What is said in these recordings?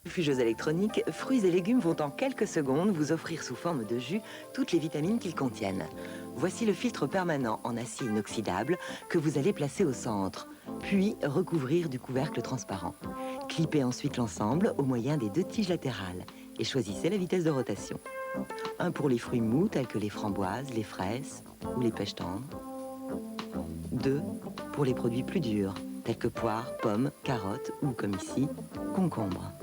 Centrifugeuse électronique, fruits et légumes vont en quelques secondes vous offrir sous forme de jus toutes les vitamines qu'ils contiennent. Voici le filtre permanent en acier inoxydable que vous allez placer au centre, puis recouvrir du couvercle transparent. Clippez ensuite l'ensemble au moyen des 2 tiges latérales et choisissez la vitesse de rotation. Un pour les fruits mous tels que les framboises, les fraises ou les pêches tendres. 2 pour les produits plus durs tels que poires, pommes, carottes ou, comme ici, concombres.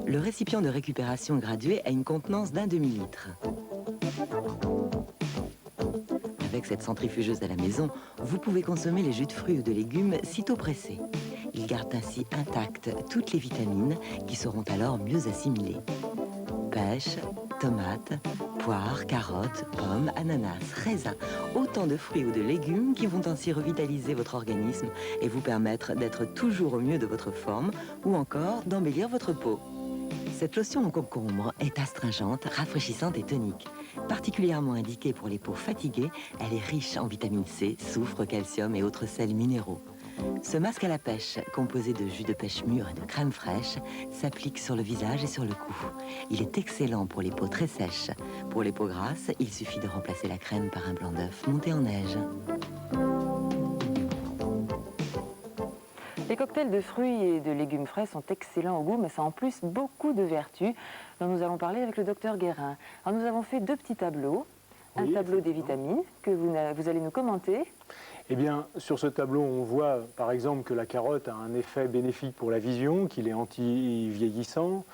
Le récipient de récupération gradué a une contenance d'1 demi-litre. Avec cette centrifugeuse à la maison, vous pouvez consommer les jus de fruits ou de légumes sitôt pressés. Ils gardent ainsi intactes toutes les vitamines qui seront alors mieux assimilées. Pêche, tomates, poires, carottes, pommes, ananas, raisins, autant de fruits ou de légumes qui vont ainsi revitaliser votre organisme et vous permettre d'être toujours au mieux de votre forme ou encore d'embellir votre peau. Cette lotion au concombre est astringente, rafraîchissante et tonique. Particulièrement indiquée pour les peaux fatiguées, elle est riche en vitamine C, soufre, calcium et autres sels minéraux. Ce masque à la pêche, composé de jus de pêche mûr et de crème fraîche, s'applique sur le visage et sur le cou. Il est excellent pour les peaux très sèches. Pour les peaux grasses, il suffit de remplacer la crème par un blanc d'œuf monté en neige. Les cocktails de fruits et de légumes frais sont excellents au goût, mais ça a en plus beaucoup de vertus, dont nous allons parler avec le docteur Guérin. Alors nous avons fait 2 petits tableaux. Un tableau des vitamines que vous allez nous commenter. Eh bien, sur ce tableau, on voit par exemple que la carotte a un effet bénéfique pour la vision, qu'il est anti-vieillissant,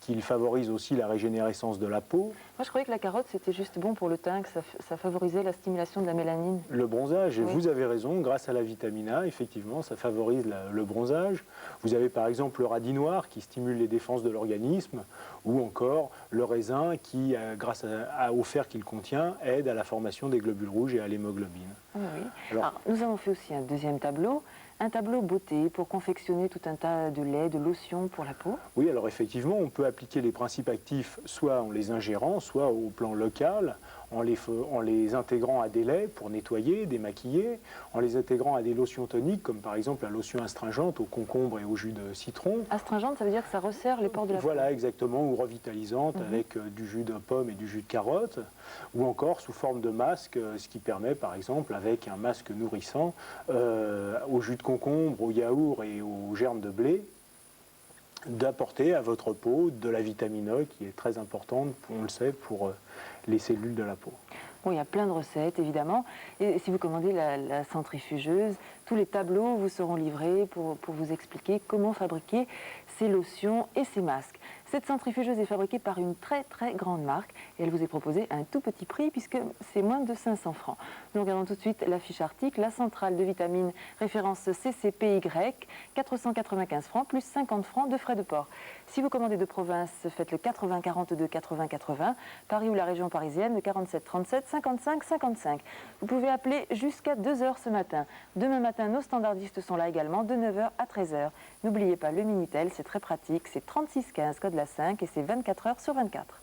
qu'il favorise aussi la régénérescence de la peau. Moi, je croyais que la carotte, c'était juste bon pour le teint, que ça favorisait la stimulation de la mélanine. Le bronzage, et oui. Vous avez raison, grâce à la vitamine A, effectivement, ça favorise le bronzage. Vous avez par exemple le radis noir qui stimule les défenses de l'organisme, ou encore le raisin qui, grâce au fer qu'il contient, aide à la formation des globules rouges et à l'hémoglobine. Oui. Alors, nous avons fait aussi un deuxième tableau. Un tableau beauté pour confectionner tout un tas de lait, de lotions pour la peau. Oui, alors effectivement, on peut appliquer les principes actifs soit en les ingérant, soit au plan local, en les intégrant à des laits pour nettoyer, démaquiller, en les intégrant à des lotions toniques, comme par exemple la lotion astringente au concombre et au jus de citron. Astringente, ça veut dire que ça resserre les pores de la peau. Voilà, exactement, ou revitalisante avec du jus de pomme et du jus de carotte, ou encore sous forme de masque, ce qui permet par exemple, avec un masque nourrissant, au jus de concombre, au yaourt et aux germes de blé, d'apporter à votre peau de la vitamine E qui est très importante, on le sait, pour les cellules de la peau. Bon, il y a plein de recettes, évidemment. Et si vous commandez la centrifugeuse, tous les tableaux vous seront livrés pour vous expliquer comment fabriquer ces lotions et ces masques. Cette centrifugeuse est fabriquée par une très grande marque et elle vous est proposée à un tout petit prix puisque c'est moins de 500 francs. Nous regardons tout de suite la fiche article. La centrale de vitamines référence CCPY, 495 francs plus 50 francs de frais de port. Si vous commandez de province, faites le 80 42 80 80. Paris ou la région parisienne, le 47 37 55 55. Vous pouvez appeler jusqu'à 2 h ce matin. Demain matin, nos standardistes sont là également de 9 h à 13 h. N'oubliez pas le Minitel, c'est très pratique, c'est 36 15 code la 5 et c'est 24 h sur 24.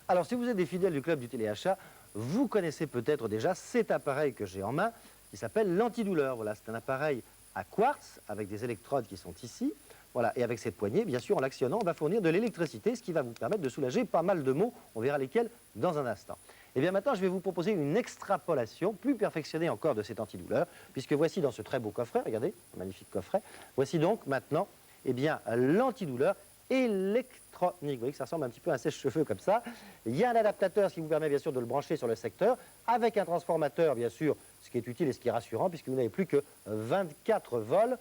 Alors si vous êtes des fidèles du club du téléachat, vous connaissez peut-être déjà cet appareil que j'ai en main qui s'appelle l'antidouleur. Voilà, c'est un appareil à quartz avec des électrodes qui sont ici. Voilà, et avec cette poignée, bien sûr, en l'actionnant, on va fournir de l'électricité, ce qui va vous permettre de soulager pas mal de maux. On verra lesquels dans un instant. Et bien maintenant, je vais vous proposer une extrapolation plus perfectionnée encore de cet antidouleur, puisque voici dans ce très beau coffret, regardez, un magnifique coffret, voici donc maintenant, eh bien, l'antidouleur électronique. Vous voyez que ça ressemble un petit peu à un sèche-cheveux comme ça. Il y a un adaptateur, ce qui vous permet bien sûr de le brancher sur le secteur, avec un transformateur, bien sûr, ce qui est utile et ce qui est rassurant, puisque vous n'avez plus que 24 volts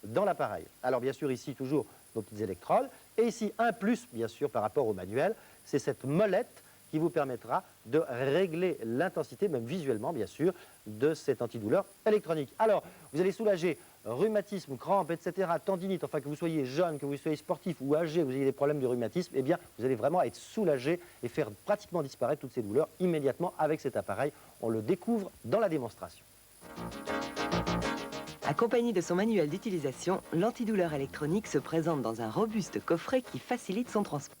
dans l'appareil. Alors bien sûr ici toujours nos petites électrodes et ici un plus bien sûr par rapport au manuel, c'est cette molette qui vous permettra de régler l'intensité, même visuellement bien sûr, de cet antidouleur électronique. Alors vous allez soulager rhumatisme, crampes, etc., tendinite, enfin que vous soyez jeune, que vous soyez sportif ou âgé, vous ayez des problèmes de rhumatisme, eh bien vous allez vraiment être soulagé et faire pratiquement disparaître toutes ces douleurs immédiatement avec cet appareil. On le découvre dans la démonstration. Accompagné de son manuel d'utilisation, l'antidouleur électronique se présente dans un robuste coffret qui facilite son transport.